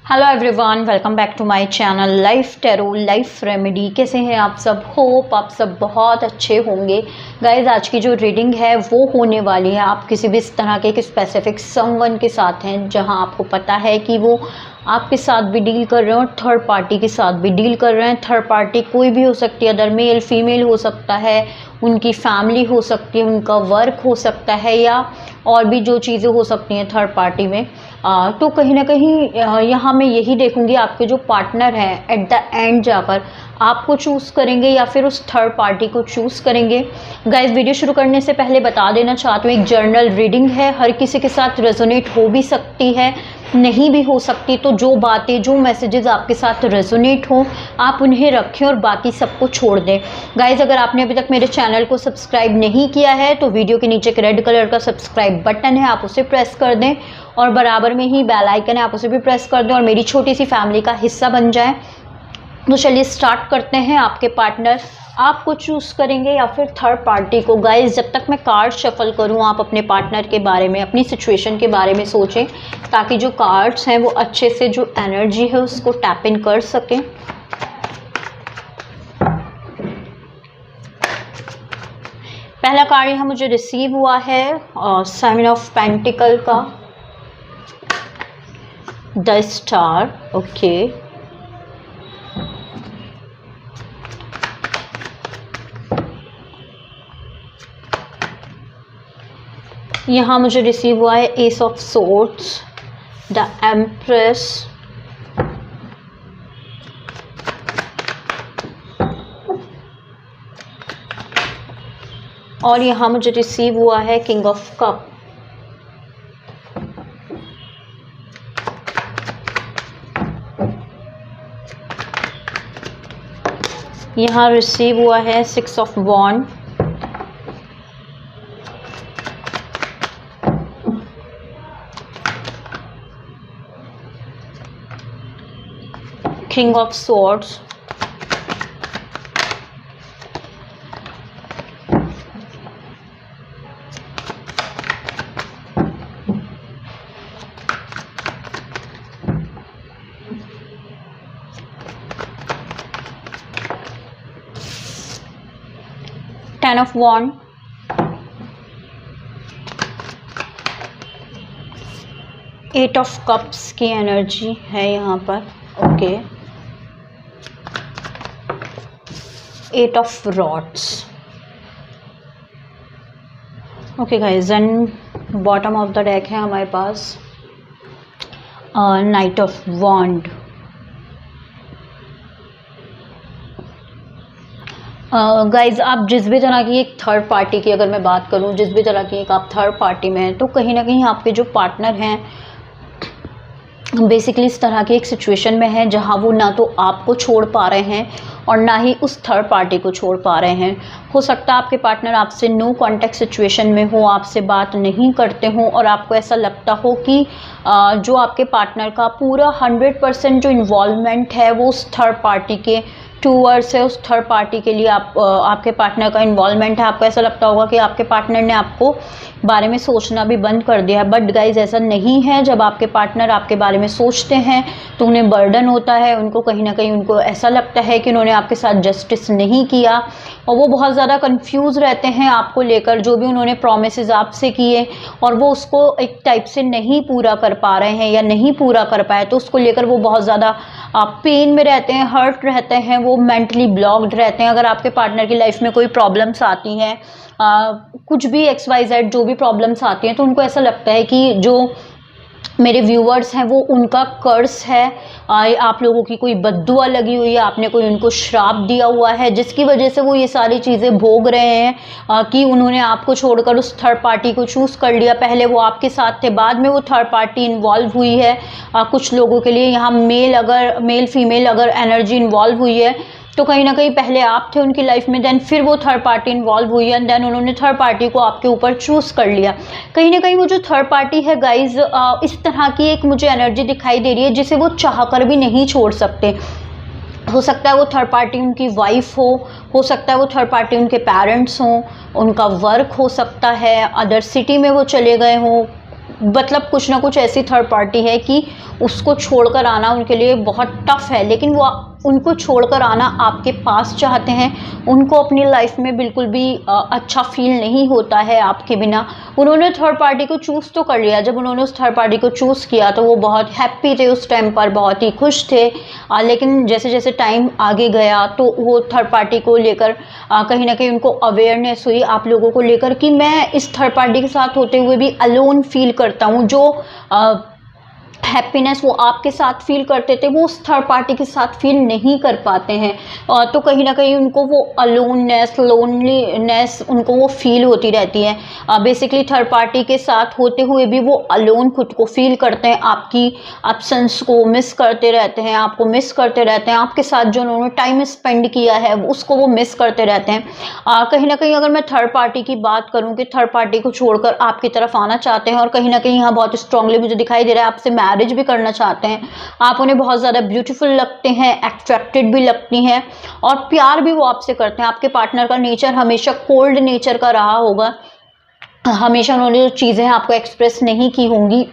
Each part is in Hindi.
Hello everyone, welcome back to my channel life tarot life remedy. कैसे हैं आप सब? होप आप सब बहुत अच्छे होंगे। गाइज, आज की जो रीडिंग है वो होने वाली है आप किसी भी इस तरह के एक स्पेसिफिक समवन के साथ हैं जहां आपको पता है कि वो आपके साथ भी डील कर रहे हैं और थर्ड पार्टी के साथ भी डील कर रहे हैं। थर्ड पार्टी कोई भी हो सकती है, अदर मेल फीमेल हो सकता है, उनकी फैमिली हो सकती है, उनका वर्क हो सकता है या और भी जो चीज़ें हो सकती हैं थर्ड पार्टी में। तो कहीं ना कहीं यहाँ मैं यही देखूंगी आपके जो पार्टनर हैं एट द एंड जाकर आपको चूज़ करेंगे या फिर उस थर्ड पार्टी को चूज़ करेंगे। गाइस, वीडियो शुरू करने से पहले बता देना चाहती हूँ, एक जर्नल रीडिंग है, हर किसी के साथ रेजोनेट हो भी सकती है, नहीं भी हो सकती। तो जो बातें, जो मैसेजेस आपके साथ रेजोनेट हो आप उन्हें रखें और बाकी सबको छोड़ दें। गाइज, अगर आपने अभी तक मेरे चैनल को सब्सक्राइब नहीं किया है तो वीडियो के नीचे एक रेड कलर का सब्सक्राइब बटन है, आप उसे प्रेस कर दें और बराबर में ही बेल आइकन है, आप उसे भी प्रेस कर दें और मेरी छोटी सी फैमिली का हिस्सा बन जाएं। तो चलिए स्टार्ट करते हैं। आपके पार्टनर आपको चूज़ करेंगे या फिर थर्ड पार्टी को। गाइस, जब तक मैं कार्ड शफल करूं आप अपने पार्टनर के बारे में, अपनी सिचुएशन के बारे में सोचें ताकि जो कार्ड्स हैं वो अच्छे से जो एनर्जी है उसको टैप इन कर सकें। पहला कार्ड यहाँ मुझे रिसीव हुआ है सेवन ऑफ पेंटिकल का, द स्टार। ओके, यहाँ मुझे रिसीव हुआ है ace of swords, the empress, और यहाँ मुझे रिसीव हुआ है किंग ऑफ कप। यहाँ रिसीव हुआ है six of wand, king of swords, ten of wand, eight of cups की एनर्जी है यहाँ पर। Okay, eight of rods. Okay guys, and bottom of the deck है हमारे पास नाइट ऑफ वॉन्ड। गाइज, आप जिस भी तरह की एक थर्ड पार्टी की अगर मैं बात करूं, जिस भी तरह की एक आप थर्ड पार्टी में हैं तो कहीं ना कहीं आपके जो पार्टनर हैं बेसिकली इस तरह की एक सिचुएशन में है जहां वो ना तो आपको छोड़ पा रहे हैं और ना ही उस थर्ड पार्टी को छोड़ पा रहे हैं। हो सकता है आपके पार्टनर आपसे नो कॉन्टैक्ट सिचुएशन में हो, आपसे बात नहीं करते हो और आपको ऐसा लगता हो कि जो आपके पार्टनर का पूरा 100% जो इन्वॉल्वमेंट है वो उस थर्ड पार्टी के टूवर्ड्स है, उस थर्ड पार्टी के लिए आपके पार्टनर का इन्वॉल्वमेंट है। आपको ऐसा लगता होगा कि आपके पार्टनर ने आपको बारे में सोचना भी बंद कर दिया है, बट गाइज ऐसा नहीं है। जब आपके पार्टनर आपके बारे में सोचते हैं तो उन्हें बर्डन होता है, उनको कहीं ना कहीं उनको ऐसा लगता है कि उन्होंने आपके साथ जस्टिस नहीं किया और वो बहुत ज़्यादा कंफ्यूज रहते हैं आपको लेकर, जो भी उन्होंने प्रोमिसेस आपसे किए और वो उसको एक टाइप से नहीं पूरा कर पा रहे हैं या नहीं पूरा कर पाए तो उसको लेकर वो बहुत ज़्यादा पेन में रहते हैं, हर्ट रहते हैं, वो मेंटली ब्लॉक्ड रहते हैं। अगर आपके पार्टनर की लाइफ में कोई प्रॉब्लम्स आती हैं, कुछ भी XYZ जो भी प्रॉब्लम्स आती हैं तो उनको ऐसा लगता है कि जो मेरे व्यूअर्स हैं वो उनका कर्स है, आप लोगों की कोई बद्दुआ लगी हुई है, आपने कोई उनको श्राप दिया हुआ है जिसकी वजह से वो ये सारी चीज़ें भोग रहे हैं कि उन्होंने आपको छोड़कर उस थर्ड पार्टी को चूज़ कर लिया। पहले वो आपके साथ थे, बाद में वो थर्ड पार्टी इन्वॉल्व हुई है। कुछ लोगों के लिए यहाँ मेल फीमेल अगर एनर्जी इन्वॉल्व हुई है तो कहीं ना कहीं पहले आप थे उनकी लाइफ में, देन फिर वो थर्ड पार्टी इन्वॉल्व हुई है, देन उन्होंने थर्ड पार्टी को आपके ऊपर चूज़ कर लिया। कहीं ना कहीं वो जो थर्ड पार्टी है गाइज, इस तरह की एक मुझे एनर्जी दिखाई दे रही है जिसे वो चाहकर भी नहीं छोड़ सकते। हो सकता है वो थर्ड पार्टी उनकी वाइफ हो सकता है वो थर्ड पार्टी उनके पेरेंट्स हों, उनका वर्क हो सकता है, अदर सिटी में वो चले गए हों, मतलब कुछ ना कुछ ऐसी थर्ड पार्टी है कि उसको छोड़कर आना उनके लिए बहुत टफ है, लेकिन वो उनको छोड़कर आना आपके पास चाहते हैं। उनको अपनी लाइफ में बिल्कुल भी अच्छा फील नहीं होता है आपके बिना। उन्होंने थर्ड पार्टी को चूज़ तो कर लिया, जब उन्होंने उस थर्ड पार्टी को चूज़ किया तो वो बहुत हैप्पी थे उस टाइम पर, बहुत ही खुश थे। लेकिन जैसे जैसे टाइम आगे गया तो वो थर्ड पार्टी को लेकर कहीं ना कहीं उनको अवेयरनेस हुई आप लोगों को लेकर कि मैं इस थर्ड पार्टी के साथ होते हुए भी अलोन फील करता हूँ। जो हैप्पीनेस वो आपके साथ फील करते थे वो उस थर्ड पार्टी के साथ फील नहीं कर पाते हैं। तो कहीं ना कहीं उनको वो अलोननेस, लोनलीनेस उनको वो फील होती रहती है। बेसिकली थर्ड पार्टी के साथ होते हुए भी वो अलोन खुद को फील करते हैं, आपकी एब्सेंस को मिस करते रहते हैं, आपको मिस करते रहते हैं, आपके साथ जो उन्होंने टाइम स्पेंड किया है उसको वो मिस करते रहते हैं। कहीं ना कहीं अगर मैं थर्ड पार्टी की बात करूँ कि थर्ड पार्टी को छोड़कर आपकी तरफ आना चाहते हैं और कहीं ना कहीं यहाँ बहुत स्ट्रांगली मुझे दिखाई दे रहा है आपसे मैरिज भी करना चाहते हैं। आप उन्हें बहुत ज़्यादा ब्यूटीफुल लगते हैं, अट्रैक्टेड भी लगती हैं और प्यार भी वो आपसे करते हैं। आपके पार्टनर का नेचर हमेशा कोल्ड नेचर का रहा होगा, हमेशा उन्होंने जो चीज़ें आपको एक्सप्रेस नहीं की होंगी,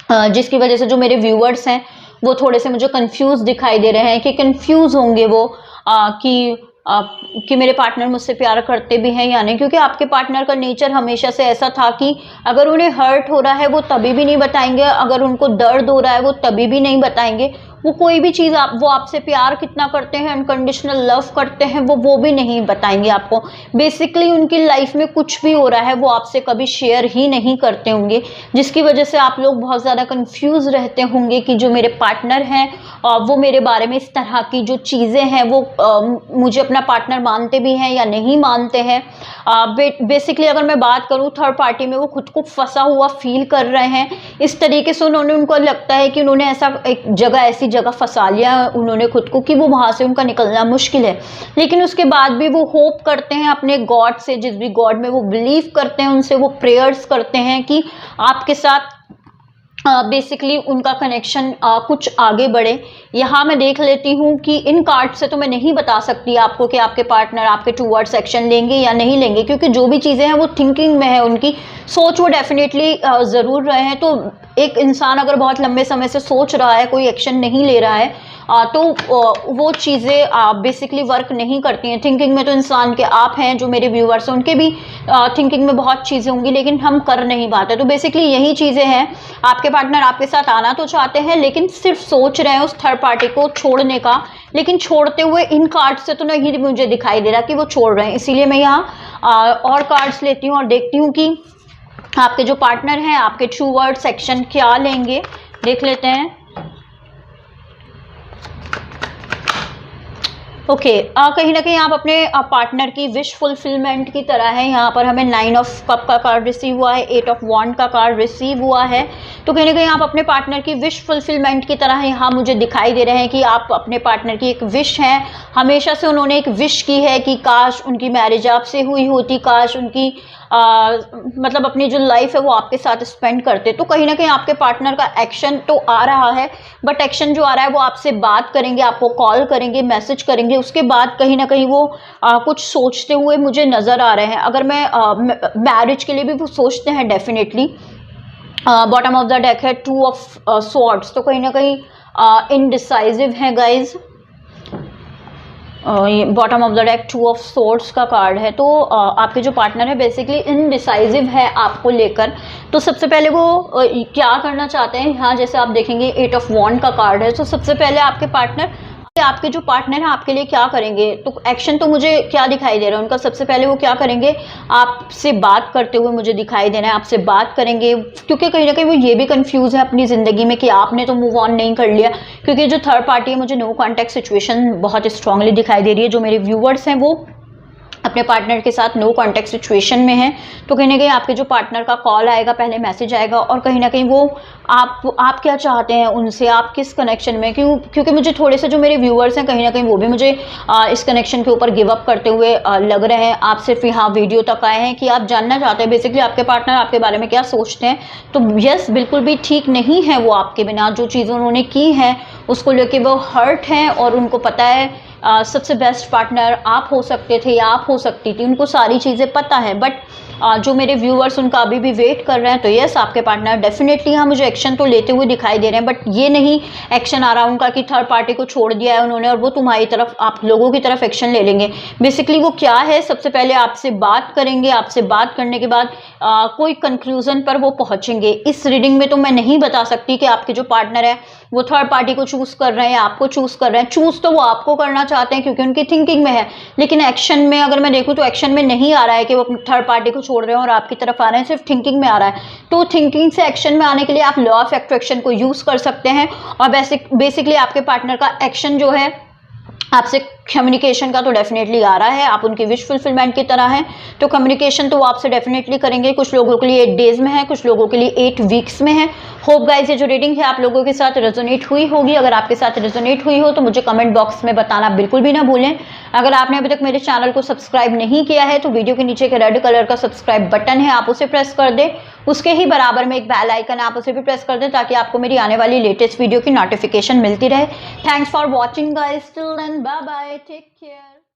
जिसकी वजह से जो मेरे व्यूअर्स हैं वो थोड़े से मुझे कंफ्यूज दिखाई दे रहे हैं कि कंफ्यूज होंगे वो कि मेरे पार्टनर मुझसे प्यार करते भी हैं या नहीं। क्योंकि आपके पार्टनर का नेचर हमेशा से ऐसा था कि अगर उन्हें हर्ट हो रहा है वो तभी भी नहीं बताएंगे, अगर उनको दर्द हो रहा है वो तभी भी नहीं बताएंगे। वो कोई भी चीज़ वो आपसे प्यार कितना करते हैं, अनकंडीशनल लव करते हैं, वो भी नहीं बताएंगे आपको। बेसिकली उनकी लाइफ में कुछ भी हो रहा है वो आपसे कभी शेयर ही नहीं करते होंगे, जिसकी वजह से आप लोग बहुत ज़्यादा कंफ्यूज रहते होंगे कि जो मेरे पार्टनर हैं वो मेरे बारे में इस तरह की जो चीज़ें हैं वो मुझे अपना पार्टनर मानते भी हैं या नहीं मानते हैं। बेसिकली अगर मैं बात करूँ थर्ड पार्टी में वो खुद को फंसा हुआ फील कर रहे हैं। इस तरीके से उनको लगता है कि उन्होंने ऐसी जगह फंसा लिया उन्होंने खुद को कि वो वहाँ से उनका निकलना मुश्किल है। लेकिन उसके बाद भी वो होप करते हैं अपने गॉड से, जिस भी गॉड में वो बिलीव करते हैं उनसे वो प्रेयर्स करते हैं कि आपके साथ बेसिकली उनका कनेक्शन कुछ आगे बढ़े। यहाँ मैं देख लेती हूँ कि इन कार्ड से तो मैं नहीं बता सकती आपको कि आपके पार्टनर आपके टूवर्ड्स एक्शन लेंगे या नहीं लेंगे, क्योंकि जो भी चीज़ें हैं वो थिंकिंग में है, उनकी सोच वो डेफिनेटली ज़रूर रहे हैं। तो एक इंसान अगर बहुत लंबे समय से सोच रहा है, कोई एक्शन नहीं ले रहा है, तो वो चीज़ें बेसिकली वर्क नहीं करती हैं। थिंकिंग में तो इंसान के आप हैं जो मेरे व्यूअर्स हैं उनके भी थिंकिंग में बहुत चीज़ें होंगी, लेकिन हम कर नहीं पाते। तो बेसिकली यही चीज़ें हैं, आपके पार्टनर आपके साथ आना तो चाहते हैं लेकिन सिर्फ सोच रहे हैं उस थर्ड पार्टी को छोड़ने का, लेकिन छोड़ते हुए इन कार्ड से तो नहीं मुझे दिखाई दे रहा कि वो छोड़ रहे हैं। इसीलिए मैं यहाँ और कार्ड्स लेती हूँ और देखती हूँ कि आपके जो पार्टनर हैं आपके ट्रू वर्ड सेक्शन क्या लेंगे, देख लेते हैं। ओके, कहीं ना कहीं आप अपने पार्टनर की विश फुलफिलमेंट की तरह है। यहाँ पर हमें 9 ऑफ कप का कार्ड रिसीव हुआ है, 8 ऑफ वॉन्ड का कार्ड रिसीव हुआ है। तो कहीं ना कहीं आप अपने पार्टनर की विश फुलफिलमेंट की तरह यहाँ मुझे दिखाई दे रहे हैं कि आप अपने पार्टनर की एक विश हैं। हमेशा से उन्होंने एक विश की है कि काश उनकी मैरिज आपसे हुई होती, काश उनकी मतलब अपनी जो लाइफ है वो आपके साथ स्पेंड करते। तो कहीं ना कहीं आपके पार्टनर का एक्शन तो आ रहा है, बट एक्शन जो आ रहा है वो आपसे बात करेंगे, आपको कॉल करेंगे, मैसेज करेंगे। उसके बाद कहीं ना कहीं वो कुछ सोचते हुए मुझे नज़र आ रहे हैं। अगर मैं मैरिज के लिए भी वो सोचते हैं definitely. Bottom of the deck है 2 ऑफ स्वॉर्ड्स, तो कहीं ना कहीं इनडिसाइसिव हैं guys. Bottom of the deck 2 of swords का कार्ड है। तो आपके जो पार्टनर है बेसिकली इनडिसाइसिव है आपको लेकर। तो सबसे पहले वो क्या करना चाहते हैं, यहाँ जैसे आप देखेंगे 8 ऑफ वॉन्ड का कार्ड है। तो सबसे पहले आपके जो पार्टनर है आपके लिए क्या करेंगे, तो एक्शन तो मुझे क्या दिखाई दे रहा है उनका। सबसे पहले वो क्या करेंगे, आपसे बात करते हुए मुझे दिखाई दे रहा है, आपसे बात करेंगे। क्योंकि कहीं ना कहीं वो ये भी कंफ्यूज है अपनी ज़िंदगी में कि आपने तो मूव ऑन नहीं कर लिया। क्योंकि जो थर्ड पार्टी है मुझे नो कॉन्टैक्ट सिचुएशन बहुत स्ट्रांगली दिखाई दे रही है। जो मेरे व्यूवर्स हैं वो अपने पार्टनर के साथ नो कॉन्टैक्ट सिचुएशन में है। तो कहीं ना कहीं आपके जो पार्टनर का कॉल आएगा, पहले मैसेज आएगा, और कहीं ना कहीं वो आप क्या चाहते हैं उनसे, आप किस कनेक्शन में, क्योंकि मुझे थोड़े से जो मेरे व्यूअर्स हैं कहीं ना कहीं वो भी मुझे इस कनेक्शन के ऊपर गिव अप करते हुए लग रहे हैं। आप सिर्फ यहाँ वीडियो तक आए हैं कि आप जानना चाहते हैं बेसिकली आपके पार्टनर आपके बारे में क्या सोचते हैं। तो यस, बिल्कुल भी ठीक नहीं है वो आपके बिना। जो चीज़ें उन्होंने की हैं उसको लेके वो हर्ट हैं और उनको पता है सबसे बेस्ट पार्टनर आप हो सकते थे या आप हो सकती थी, उनको सारी चीज़ें पता है। बट जो मेरे व्यूअर्स उनका अभी भी वेट कर रहे हैं, तो यस आपके पार्टनर डेफिनेटली हाँ मुझे एक्शन तो लेते हुए दिखाई दे रहे हैं, बट ये नहीं एक्शन आ रहा उनका कि थर्ड पार्टी को छोड़ दिया है उन्होंने और वो तुम्हारी तरफ, आप लोगों की तरफ एक्शन ले लेंगे। बेसिकली वो क्या है, सबसे पहले आपसे बात करेंगे, आपसे बात करने के बाद कोई कंक्लूजन पर वो पहुंचेंगे। इस रीडिंग में तो मैं नहीं बता सकती कि आपके जो पार्टनर है वो थर्ड पार्टी को चूज कर रहे हैं, आपको चूज कर रहे हैं। चूज तो वो आपको करना चाहते हैं क्योंकि उनकी थिंकिंग में है, लेकिन एक्शन में अगर मैं देखूं तो एक्शन में नहीं आ रहा है कि वो थर्ड पार्टी को छोड़ रहे हैं और आपकी तरफ आ रहे हैं, सिर्फ थिंकिंग में आ रहा है। तो थिंकिंग से एक्शन में आने के लिए आप लॉ ऑफ अट्रैक्शन को यूज कर सकते हैं और बेसिकली आपके पार्टनर का एक्शन जो है आपसे कम्युनिकेशन का तो डेफिनेटली आ रहा है, आप उनकी विश फुलफिलमेंट की तरह हैं, तो कम्युनिकेशन तो वो आपसे डेफिनेटली करेंगे। कुछ लोगों के लिए 8 डेज में है, कुछ लोगों के लिए 8 वीक्स में है। होप गाइस ये जो रीडिंग है आप लोगों के साथ रेजोनेट हुई होगी। अगर आपके साथ रेजोनेट हुई हो तो मुझे कमेंट बॉक्स में बताना बिल्कुल भी ना भूलें। अगर आपने अभी तक मेरे चैनल को सब्सक्राइब नहीं किया है तो वीडियो के नीचे के रेड कलर का सब्सक्राइब बटन है, आप उसे प्रेस कर दें। उसके ही बराबर में एक बेल आइकन है, आप उसे भी प्रेस कर दें ताकि आपको मेरी आने वाली लेटेस्ट वीडियो की नोटिफिकेशन मिलती रहे। Thanks for watching guys, till then bye bye, take care.